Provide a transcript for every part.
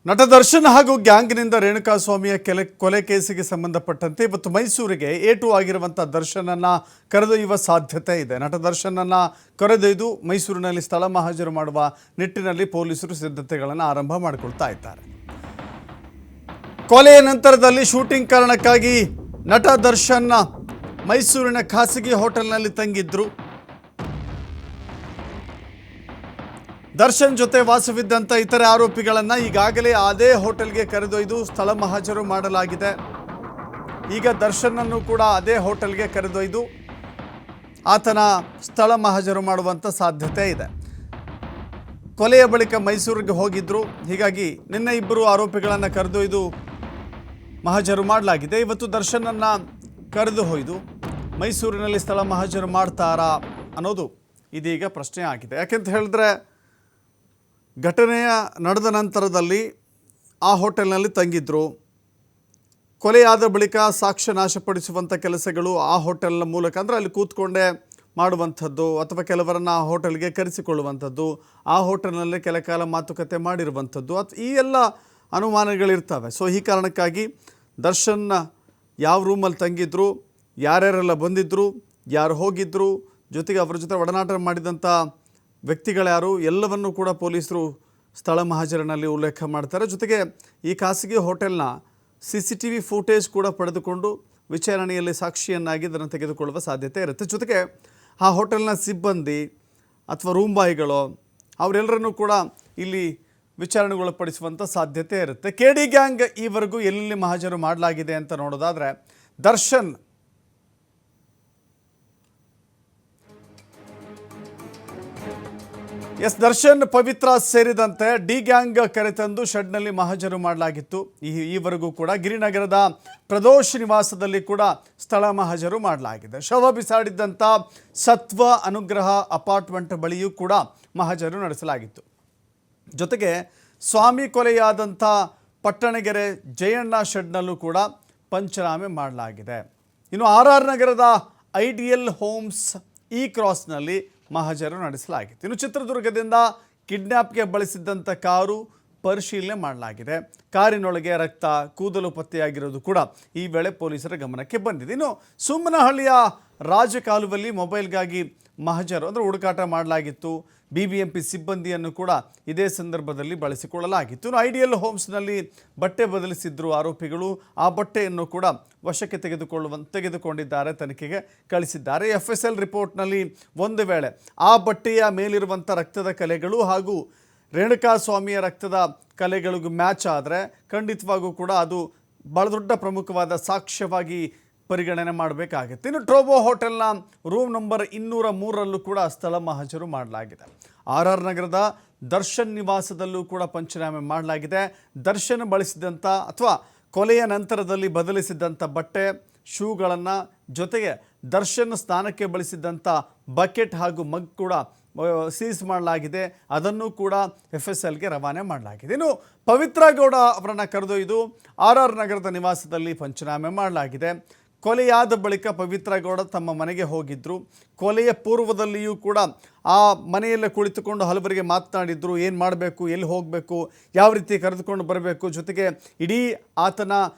ನಟ ದರ್ಶನ್ ಹಾಗೂ ಗ್ಯಾಂಗ್ನಿಂದ ರೇಣುಕಾಸ್ವಾಮಿಯ ಕೊಲೆ ಕೇಸಿಗೆ ಸಂಬಂಧಪಟ್ಟಂತೆ ಇವತ್ತು ಮೈಸೂರಿಗೆ ಏಟು ಆಗಿರುವಂಥ ದರ್ಶನನ್ನು ಕರೆದೊಯ್ಯುವ ಸಾಧ್ಯತೆ ಇದೆ. ನಟ ದರ್ಶನನ್ನು ಕರೆದೊಯ್ದು ಮೈಸೂರಿನಲ್ಲಿ ಸ್ಥಳ ಮಹಾಜರು ಮಾಡುವ ನಿಟ್ಟಿನಲ್ಲಿ ಪೊಲೀಸರು ಸಿದ್ಧತೆಗಳನ್ನು ಆರಂಭ ಮಾಡಿಕೊಳ್ತಾ ಇದ್ದಾರೆ. ಕೊಲೆಯ ನಂತರದಲ್ಲಿ ಶೂಟಿಂಗ್ ಕಾರಣಕ್ಕಾಗಿ ನಟ ದರ್ಶನ್ ಮೈಸೂರಿನ ಖಾಸಗಿ ಹೋಟೆಲ್ನಲ್ಲಿ ತಂಗಿದ್ರು. ದರ್ಶನ್ ಜೊತೆ ವಾಸವಿದ್ದಂಥ ಇತರೆ ಆರೋಪಿಗಳನ್ನು ಈಗಾಗಲೇ ಅದೇ ಹೋಟೆಲ್ಗೆ ಕರೆದೊಯ್ದು ಸ್ಥಳ ಮಹಾಜರು ಮಾಡಲಾಗಿದೆ. ಈಗ ದರ್ಶನನ್ನು ಕೂಡ ಅದೇ ಹೋಟೆಲ್ಗೆ ಕರೆದೊಯ್ದು ಆತನ ಸ್ಥಳ ಮಹಾಜರು ಮಾಡುವಂಥ ಸಾಧ್ಯತೆ ಇದೆ. ಕೊಲೆಯ ಬಳಿಕ ಮೈಸೂರಿಗೆ ಹೋಗಿದ್ದರು. ಹೀಗಾಗಿ ನಿನ್ನೆ ಇಬ್ಬರು ಆರೋಪಿಗಳನ್ನು ಕರೆದೊಯ್ದು ಮಹಾಜರು ಮಾಡಲಾಗಿದೆ. ಇವತ್ತು ದರ್ಶನನ್ನು ಕರೆದು ಒಯ್ದು ಮೈಸೂರಿನಲ್ಲಿ ಸ್ಥಳ ಮಹಾಜರು ಮಾಡ್ತಾರಾ ಅನ್ನೋದು ಇದೀಗ ಪ್ರಶ್ನೆ ಆಗಿದೆ. ಯಾಕೆಂತ ಹೇಳಿದ್ರೆ ಘಟನೆಯ ನಡೆದ ನಂತರದಲ್ಲಿ ಆ ಹೋಟೆಲ್ನಲ್ಲಿ ತಂಗಿದ್ರು. ಕೊಲೆಯಾದ ಬಳಿಕ ಸಾಕ್ಷ್ಯ ನಾಶಪಡಿಸುವಂಥ ಕೆಲಸಗಳು ಆ ಹೋಟೆಲ್ನ ಮೂಲಕ, ಅಂದರೆ ಅಲ್ಲಿ ಕೂತ್ಕೊಂಡೇ ಮಾಡುವಂಥದ್ದು ಅಥವಾ ಕೆಲವರನ್ನು ಆ ಹೋಟೆಲ್ಗೆ ಕರೆಸಿಕೊಳ್ಳುವಂಥದ್ದು, ಆ ಹೋಟೆಲ್ನಲ್ಲೇ ಕೆಲ ಕಾಲ ಮಾತುಕತೆ ಮಾಡಿರುವಂಥದ್ದು, ಈ ಎಲ್ಲ ಅನುಮಾನಗಳಿರ್ತವೆ. ಸೊ ಈ ಕಾರಣಕ್ಕಾಗಿ ದರ್ಶನ್ ಯಾವ ರೂಮಲ್ಲಿ ತಂಗಿದ್ರು, ಯಾರ್ಯಾರೆಲ್ಲ ಬಂದಿದ್ದರು, ಯಾರು ಹೋಗಿದ್ದರು, ಜೊತೆಗೆ ಅವರ ಜೊತೆ ಒಡನಾಟ ಮಾಡಿದಂಥ ವ್ಯಕ್ತಿಗಳ್ಯಾರು ಎಲ್ಲವನ್ನೂ ಕೂಡ ಪೊಲೀಸರು ಸ್ಥಳ ಮಹಾಜರಿನಲ್ಲಿ ಉಲ್ಲೇಖ ಮಾಡ್ತಾರೆ. ಜೊತೆಗೆ ಈ ಖಾಸಗಿ ಹೋಟೆಲ್ನ CCTV ಫುಟೇಜ್ ಕೂಡ ಪಡೆದುಕೊಂಡು ವಿಚಾರಣೆಯಲ್ಲಿ ಸಾಕ್ಷಿಯನ್ನಾಗಿ ಅದನ್ನು ತೆಗೆದುಕೊಳ್ಳುವ ಸಾಧ್ಯತೆ ಇರುತ್ತೆ. ಜೊತೆಗೆ ಆ ಹೋಟೆಲ್ನ ಸಿಬ್ಬಂದಿ ಅಥವಾ ರೂಮ್ ಬಾಯ್ಗಳು ಅವರೆಲ್ಲರನ್ನೂ ಕೂಡ ಇಲ್ಲಿ ವಿಚಾರಣೆಗೊಳಪಡಿಸುವಂಥ ಸಾಧ್ಯತೆ ಇರುತ್ತೆ. KD ಗ್ಯಾಂಗ್ ಈವರೆಗೂ ಎಲ್ಲೆಲ್ಲಿ ಮಹಾಜರು ಮಾಡಲಾಗಿದೆ ಅಂತ ನೋಡೋದಾದರೆ ದರ್ಶನ್ ಪವಿತ್ರ ಸೇರಿದಂತೆ ಡಿ ಗ್ಯಾಂಗ್ ಕರೆತಂದು ಶೆಡ್ನಲ್ಲಿ ಮಹಾಜರು ಮಾಡಲಾಗಿತ್ತು. ಈವರೆಗೂ ಕೂಡ ಗಿರಿನಗರದ ಪ್ರದೋಷ್ ನಿವಾಸದಲ್ಲಿ ಕೂಡ ಸ್ಥಳ ಮಹಾಜರು ಮಾಡಲಾಗಿದೆ. ಶವ ಬಿಸಾಡಿದ್ದಂಥ ಸತ್ವ ಅನುಗ್ರಹ ಅಪಾರ್ಟ್ಮೆಂಟ್ ಬಳಿಯೂ ಕೂಡ ಮಹಾಜರು ನಡೆಸಲಾಗಿತ್ತು. ಜೊತೆಗೆ ಸ್ವಾಮಿ ಕೊಲೆಯಾದಂಥ ಪಟ್ಟಣಗೆರೆ ಜಯಣ್ಣ ಶೆಡ್ನಲ್ಲೂ ಕೂಡ ಪಂಚನಾಮೆ ಮಾಡಲಾಗಿದೆ. ಇನ್ನು RR ನಗರದ ಐಡಿಯಲ್ ಹೋಮ್ಸ್ ಈ ಕ್ರಾಸ್ನಲ್ಲಿ ಮಹಾಜರು ನಡೆಸಲಾಗಿತ್ತು. ಇನ್ನು ಚಿತ್ರದುರ್ಗದಿಂದ ಕಿಡ್ನ್ಯಾಪ್ಗೆ ಬಳಸಿದ್ದಂಥ ಕಾರು ಪರಿಶೀಲನೆ ಮಾಡಲಾಗಿದೆ. ಕಾರಿನೊಳಗೆ ರಕ್ತ, ಕೂದಲು ಪತ್ತೆಯಾಗಿರೋದು ಕೂಡ ಈ ವೇಳೆ ಪೊಲೀಸರ ಗಮನಕ್ಕೆ ಬಂದಿದೆ. ಇನ್ನು ಸುಮ್ಮನಹಳ್ಳಿಯ ರಾಜಕಾಲುವಲ್ಲಿ ಮೊಬೈಲ್ಗಾಗಿ ಮಹಾಜರು ಅಂದರೆ ಹುಡುಕಾಟ ಮಾಡಲಾಗಿತ್ತು. BBMP ಸಿಬ್ಬಂದಿಯನ್ನು ಕೂಡ ಇದೇ ಸಂದರ್ಭದಲ್ಲಿ ಬಳಸಿಕೊಳ್ಳಲಾಗಿತ್ತು. ಇನ್ನು ಐಡಿಯಲ್ ಹೋಮ್ಸ್ನಲ್ಲಿ ಬಟ್ಟೆ ಬದಲಿಸಿದ್ರು ಆರೋಪಿಗಳು. ಆ ಬಟ್ಟೆಯನ್ನು ಕೂಡ ವಶಕ್ಕೆ ತೆಗೆದುಕೊಂಡಿದ್ದಾರೆ, ತನಿಖೆಗೆ ಕಳಿಸಿದ್ದಾರೆ. FSL ರಿಪೋರ್ಟ್ನಲ್ಲಿ ಒಂದು ವೇಳೆ ಆ ಬಟ್ಟೆಯ ಮೇಲಿರುವಂಥ ರಕ್ತದ ಕಲೆಗಳು ಹಾಗೂ ರೇಣುಕಾಸ್ವಾಮಿಯ ರಕ್ತದ ಕಲೆಗಳಿಗೂ ಮ್ಯಾಚ್ ಆದರೆ ಖಂಡಿತವಾಗೂ ಕೂಡ ಅದು ಭಾಳ ದೊಡ್ಡ ಪ್ರಮುಖವಾದ ಸಾಕ್ಷ್ಯವಾಗಿ ಪರಿಗಣನೆ ಮಾಡಬೇಕಾಗುತ್ತೆ. ಇನ್ನು ಟ್ರೋಬೋ ಹೋಟೆಲ್ನ ರೂಮ್ ನಂಬರ್ 203ರಲ್ಲೂ ಕೂಡ ಸ್ಥಳ ಮಹಾಜರು ಮಾಡಲಾಗಿದೆ. RR ನಗರದ ದರ್ಶನ್ ನಿವಾಸದಲ್ಲೂ ಕೂಡ ಪಂಚನಾಮೆ ಮಾಡಲಾಗಿದೆ. ದರ್ಶನ್ ಬಳಸಿದಂಥ ಅಥವಾ ಕೊಲೆಯ ನಂತರದಲ್ಲಿ ಬದಲಿಸಿದ್ದಂಥ ಬಟ್ಟೆ, ಶೂಗಳನ್ನು, ಜೊತೆಗೆ ದರ್ಶನ್ ಸ್ನಾನಕ್ಕೆ ಬಳಸಿದ್ದಂಥ ಬಕೆಟ್ ಹಾಗೂ ಮಗ್ ಕೂಡ ಸೀಸ್ ಮಾಡಲಾಗಿದೆ. ಅದನ್ನು ಕೂಡ FSLಗೆ ರವಾನೆ ಮಾಡಲಾಗಿದೆ. ಇನ್ನು ಪವಿತ್ರ ಗೌಡ ಅವರನ್ನು ಕರೆದೊಯ್ದು RR ನಗರದ ನಿವಾಸದಲ್ಲಿ ಪಂಚನಾಮೆ ಮಾಡಲಾಗಿದೆ. ಕೊಲೆಯಾದ ಬಳಿಕ ಪವಿತ್ರ ಗೌಡ ತಮ್ಮ ಮನೆಗೆ ಹೋಗಿದ್ದರು. ಕೊಲೆಯ ಪೂರ್ವದಲ್ಲಿಯೂ ಕೂಡ ಆ ಮನೆಯಲ್ಲೇ ಕುಳಿತುಕೊಂಡು ಹಲವರಿಗೆ ಮಾತನಾಡಿದ್ರು. ಏನು ಮಾಡಬೇಕು, ಎಲ್ಲಿ ಹೋಗಬೇಕು, ಯಾವ ರೀತಿ ಕರೆದುಕೊಂಡು ಬರಬೇಕು, ಜೊತೆಗೆ ಇಡೀ ಆತನ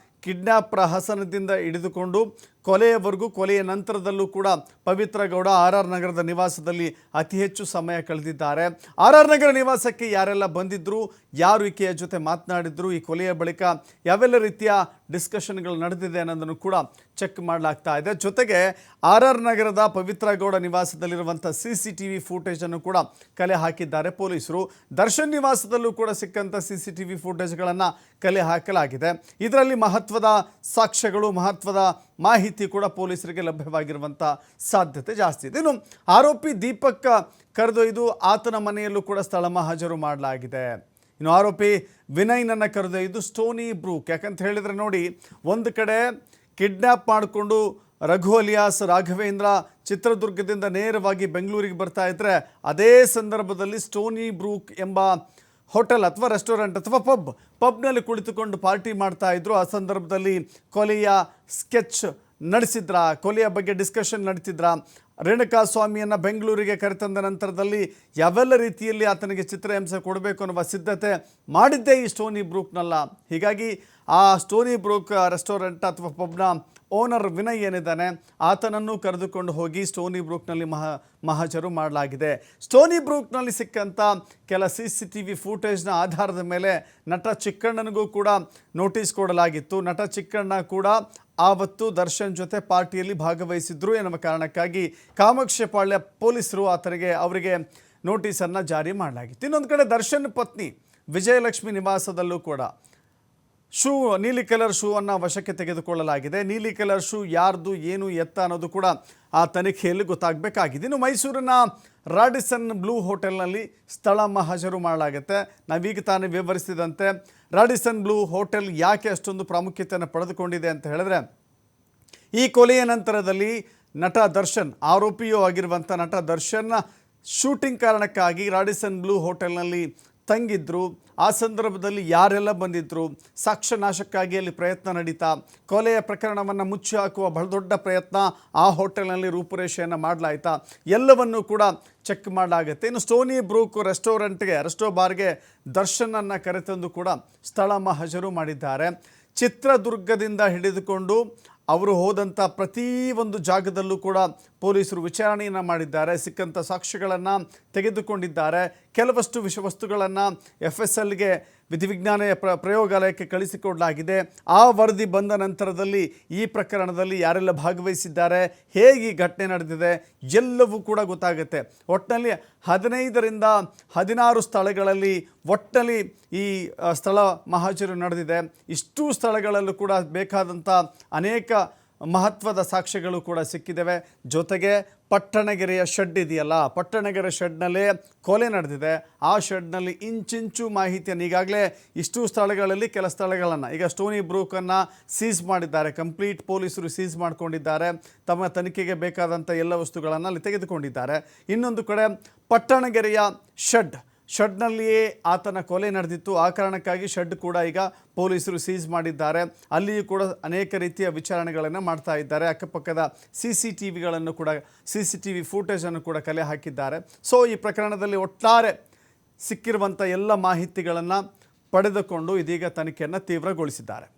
ಕಿಡ್ನ್ಯಾಪ್ ಹಸನದಿಂದ ಹಿಡಿದುಕೊಂಡು ಕೊಲೆಯವರೆಗೂ, ಕೊಲೆಯ ನಂತರದಲ್ಲೂ ಕೂಡ ಪವಿತ್ರ ಗೌಡ RR ನಗರದ ನಿವಾಸದಲ್ಲಿ ಅತಿ ಹೆಚ್ಚು ಸಮಯ ಕಳೆದಿದ್ದಾರೆ. RR ನಗರ ನಿವಾಸಕ್ಕೆ ಯಾರೆಲ್ಲ ಬಂದಿದ್ದರು, ಯಾರು ಈಕೆಯ ಜೊತೆ ಮಾತನಾಡಿದ್ರು, ಈ ಕೊಲೆಯ ಬಳಿಕ ಯಾವೆಲ್ಲ ರೀತಿಯ ಡಿಸ್ಕಷನ್ಗಳು ನಡೆದಿದೆ ಅನ್ನೋದನ್ನು ಕೂಡ ಚೆಕ್ ಮಾಡಲಾಗ್ತಾ ಇದೆ. ಜೊತೆಗೆ RR ನಗರದ ಪವಿತ್ರ ಗೌಡ ನಿವಾಸದಲ್ಲಿರುವಂಥ CCTV ಫುಟೇಜನ್ನು ಕೂಡ ಕಲೆ ಹಾಕಿದ್ದಾರೆ ಪೊಲೀಸರು. ದರ್ಶನ್ ನಿವಾಸದಲ್ಲೂ ಕೂಡ ಸಿಕ್ಕಂಥ CCTV ಫುಟೇಜ್ಗಳನ್ನು ಕಲೆ ಹಾಕಲಾಗಿದೆ. ಇದರಲ್ಲಿ ಮಹತ್ವದ ಸಾಕ್ಷ್ಯಗಳು, ಮಹತ್ವದ ಮಾಹಿತಿ ಕೂಡ ಪೊಲೀಸರಿಗೆ ಲಭ್ಯವಾಗಿರುವಂಥ ಸಾಧ್ಯತೆ ಜಾಸ್ತಿ ಇದೆ. ಇನ್ನು ಆರೋಪಿ ದೀಪಕ್ ಕರೆದೊಯ್ದು ಆತನ ಮನೆಯಲ್ಲೂ ಕೂಡ ಸ್ಥಳ ಮಹಾಜರು ಮಾಡಲಾಗಿದೆ. ಇನ್ನು ಆರೋಪಿ ವಿನಯ್ನನ್ನು ಕರೆದೊಯ್ದು ಸ್ಟೋನಿ ಬ್ರೂಕ್, ಯಾಕಂತ ಹೇಳಿದರೆ ನೋಡಿ, ಒಂದು ಕಡೆ ಕಿಡ್ನ್ಯಾಪ್ ಮಾಡಿಕೊಂಡು ರಘು ಅಲಿಯಾಸ್ ರಾಘವೇಂದ್ರ ಚಿತ್ರದುರ್ಗದಿಂದ ನೇರವಾಗಿ ಬೆಂಗಳೂರಿಗೆ ಬರ್ತಾ ಇದ್ದರೆ, ಅದೇ ಸಂದರ್ಭದಲ್ಲಿ ಸ್ಟೋನಿ ಬ್ರೂಕ್ ಎಂಬ ಹೋಟೆಲ್ ಅಥವಾ ರೆಸ್ಟೋರೆಂಟ್ ಅಥವಾ ಪಬ್ನಲ್ಲಿ ಕುಳಿತುಕೊಂಡು ಪಾರ್ಟಿ ಮಾಡ್ತಾ ಇದ್ರು. ಆ ಸಂದರ್ಭದಲ್ಲಿ ಕೊಲೆಯ ಸ್ಕೆಚ್ ನಡೆಸಿದ್ರ, ಕೊಲೆಯ ಬಗ್ಗೆ ಡಿಸ್ಕಷನ್ ನಡೀತಿದ್ರ, ರೇಣುಕಾಸ್ವಾಮಿಯನ್ನು ಬೆಂಗಳೂರಿಗೆ ಕರೆತಂದ ನಂತರದಲ್ಲಿ ಯಾವೆಲ್ಲ ರೀತಿಯಲ್ಲಿ ಆತನಿಗೆ ಚಿತ್ರಹಿಂಸೆ ಕೊಡಬೇಕು ಅನ್ನುವ ಸಿದ್ಧತೆ ಮಾಡಿದ್ದೇ ಈ ಸ್ಟೋನಿ ಬ್ರೂಕ್ನಲ್ಲ. ಹೀಗಾಗಿ ಆ ಸ್ಟೋನಿ ಬ್ರೂಕ್ ರೆಸ್ಟೋರೆಂಟ್ ಅಥವಾ ಪಬ್ನ ಓನರ್ ವಿನಯ್ ಏನಿದ್ದಾನೆ ಆತನನ್ನು ಕರೆದುಕೊಂಡು ಹೋಗಿ ಸ್ಟೋನಿ ಬ್ರೂಕ್ನಲ್ಲಿ ಮಹಜರು ಮಾಡಲಾಗಿದೆ. ಸ್ಟೋನಿ ಬ್ರೂಕ್ನಲ್ಲಿ ಸಿಕ್ಕಂಥ ಕೆಲ CCTV ಫೂಟೇಜ್ನ ಆಧಾರದ ಮೇಲೆ ನಟ ಚಿಕ್ಕಣ್ಣನಿಗೂ ಕೂಡ ನೋಟಿಸ್ ಕೊಡಲಾಗಿತ್ತು. ನಟ ಚಿಕ್ಕಣ್ಣ ಕೂಡ ಆವತ್ತು ದರ್ಶನ್ ಜೊತೆ ಪಾರ್ಟಿಯಲ್ಲಿ ಭಾಗವಹಿಸಿದ್ರು ಎನ್ನುವ ಕಾರಣಕ್ಕಾಗಿ ಕಾಮಾಕ್ಷಿಪಾಳ್ಯ ಪೊಲೀಸರು ಅವರಿಗೆ ನೋಟಿಸನ್ನು ಜಾರಿ ಮಾಡಲಾಗಿತ್ತು. ಇನ್ನೊಂದು ಕಡೆ ದರ್ಶನ್ ಪತ್ನಿ ವಿಜಯಲಕ್ಷ್ಮಿ ನಿವಾಸದಲ್ಲೂ ಕೂಡ ನೀಲಿ ಕಲರ್ ಶೂ ಅನ್ನು ವಶಕ್ಕೆ ತೆಗೆದುಕೊಳ್ಳಲಾಗಿದೆ. ನೀಲಿ ಕಲರ್ ಶೂ ಯಾರ್ದು ಏನು ಎತ್ತ ಅನ್ನೋದು ಕೂಡ ಆ ತನಿಖೆಯಲ್ಲಿ ಗೊತ್ತಾಗಬೇಕಾಗಿದೆ. ಇನ್ನು ಮೈಸೂರಿನ ರಾಡಿಸನ್ ಬ್ಲೂ ಹೋಟೆಲ್ನಲ್ಲಿ ಸ್ಥಳ ಮಹಜರು ಮಾಡಲಾಗುತ್ತೆ. ನಾವೀಗ ತಾನೇ ವಿವರಿಸಿದಂತೆ ರಾಡಿಸನ್ ಬ್ಲೂ ಹೋಟೆಲ್ ಯಾಕೆ ಅಷ್ಟೊಂದು ಪ್ರಾಮುಖ್ಯತೆಯನ್ನು ಪಡೆದುಕೊಂಡಿದೆ ಅಂತ ಹೇಳಿದ್ರೆ, ಈ ಕೊಲೆಯ ನಂತರದಲ್ಲಿ ನಟ ದರ್ಶನ್, ಆರೋಪಿಯೂ ಆಗಿರುವಂಥ ನಟ ದರ್ಶನ್ ಶೂಟಿಂಗ್ ಕಾರಣಕ್ಕಾಗಿ ರಾಡಿಸನ್ ಬ್ಲೂ ಹೋಟೆಲ್ನಲ್ಲಿ ತಂಗಿದ್ರು. ಆ ಸಂದರ್ಭದಲ್ಲಿ ಯಾರೆಲ್ಲ ಬಂದಿದ್ದರು, ಸಾಕ್ಷ್ಯ ನಾಶಕ್ಕಾಗಿ ಅಲ್ಲಿ ಪ್ರಯತ್ನ ನಡೀತಾ, ಕೊಲೆಯ ಪ್ರಕರಣವನ್ನು ಮುಚ್ಚಿ ಹಾಕುವ ಬಹಳ ದೊಡ್ಡ ಪ್ರಯತ್ನ ಆ ಹೋಟೆಲ್ನಲ್ಲಿ ರೂಪುರೇಷೆಯನ್ನು ಮಾಡಲಾಯ್ತಾ, ಎಲ್ಲವನ್ನೂ ಕೂಡ ಚೆಕ್ ಮಾಡಲಾಗುತ್ತೆ. ಇನ್ನು ಸ್ಟೋನಿ ಬ್ರೂಕ್ ರೆಸ್ಟೋ ಬಾರ್ಗೆ ದರ್ಶನನ್ನು ಕರೆತಂದು ಕೂಡ ಸ್ಥಳ ಮಹಜರು ಮಾಡಿದ್ದಾರೆ. ಚಿತ್ರದುರ್ಗದಿಂದ ಹಿಡಿದುಕೊಂಡು ಅವರು ಹೋದಂಥ ಪ್ರತಿಯೊಂದು ಜಾಗದಲ್ಲೂ ಕೂಡ ಪೊಲೀಸರು ವಿಚಾರಣೆಯನ್ನು ಮಾಡಿದ್ದಾರೆ. ಸಿಕ್ಕಂಥ ಸಾಕ್ಷ್ಯಗಳನ್ನು ತೆಗೆದುಕೊಂಡಿದ್ದಾರೆ. ಕೆಲವಷ್ಟು ವಿಷವಸ್ತುಗಳನ್ನು FSLಗೆ ವಿಧಿವಿಜ್ಞಾನ ಪ್ರಯೋಗಾಲಯಕ್ಕೆ ಕಳಿಸಿಕೊಡಲಾಗಿದೆ. ಆ ವರದಿ ಬಂದ ನಂತರದಲ್ಲಿ ಈ ಪ್ರಕರಣದಲ್ಲಿ ಯಾರೆಲ್ಲ ಭಾಗವಹಿಸಿದ್ದಾರೆ, ಹೇಗೆ ಈ ಘಟನೆ ನಡೆದಿದೆ ಎಲ್ಲವೂ ಕೂಡ ಗೊತ್ತಾಗುತ್ತೆ. ಒಟ್ಟಿನಲ್ಲಿ 15ರಿಂದ 16 ಸ್ಥಳಗಳಲ್ಲಿ ಒಟ್ಟಿನಲ್ಲಿ ಈ ಸ್ಥಳ ಮಹಜರು ನಡೆದಿದೆ. ಇಷ್ಟೂ ಸ್ಥಳಗಳಲ್ಲೂ ಕೂಡ ಬೇಕಾದಂಥ ಅನೇಕ ಮಹತ್ವದ ಸಾಕ್ಷ್ಯಗಳು ಕೂಡ ಸಿಕ್ಕಿದ್ದಾವೆ. ಜೊತೆಗೆ ಪಟ್ಟಣಗೆರೆಯ ಶೆಡ್ ಇದೆಯಲ್ಲ, ಪಟ್ಟಣಗೆರೆ ಶೆಡ್ನಲ್ಲೇ ಕೊಲೆ ನಡೆದಿದೆ. ಆ ಶೆಡ್ನಲ್ಲಿ ಇಂಚಿಂಚು ಮಾಹಿತಿಯನ್ನು ಈಗಾಗಲೇ ಇಷ್ಟು ಸ್ಥಳಗಳಲ್ಲಿ ಕೆಲ ಸ್ಥಳಗಳನ್ನು ಈಗ ಸ್ಟೋನಿ ಬ್ರೂಕನ್ನು ಸೀಸ್ ಮಾಡಿದ್ದಾರೆ. ಕಂಪ್ಲೀಟ್ ಪೊಲೀಸರು ಸೀಸ್ ಮಾಡಿಕೊಂಡಿದ್ದಾರೆ. ತಮ್ಮ ತನಿಖೆಗೆ ಬೇಕಾದಂಥ ಎಲ್ಲ ವಸ್ತುಗಳನ್ನು ಅಲ್ಲಿ ತೆಗೆದುಕೊಂಡಿದ್ದಾರೆ. ಇನ್ನೊಂದು ಕಡೆ ಪಟ್ಟಣಗೆರೆಯ ಶೆಡ್ನಲ್ಲಿಯೇ ಆತನ ಕೊಲೆ ನಡೆದಿತ್ತು. ಆ ಕಾರಣಕ್ಕಾಗಿ ಶೆಡ್ ಕೂಡ ಈಗ ಪೊಲೀಸರು ಸೀಸ್ ಮಾಡಿದ್ದಾರೆ. ಅಲ್ಲಿಯೂ ಕೂಡ ಅನೇಕ ರೀತಿಯ ವಿಚಾರಣೆಗಳನ್ನು ಮಾಡ್ತಾ ಇದ್ದಾರೆ. ಅಕ್ಕಪಕ್ಕದ CCTV ಫೂಟೇಜನ್ನು ಕೂಡ ಕಲೆ ಹಾಕಿದ್ದಾರೆ. ಸೊ ಈ ಪ್ರಕರಣದಲ್ಲಿ ಒಟ್ಟಾರೆ ಸಿಕ್ಕಿರುವಂಥ ಎಲ್ಲ ಮಾಹಿತಿಗಳನ್ನು ಪಡೆದುಕೊಂಡು ಇದೀಗ ತನಿಖೆಯನ್ನು ತೀವ್ರಗೊಳಿಸಿದ್ದಾರೆ.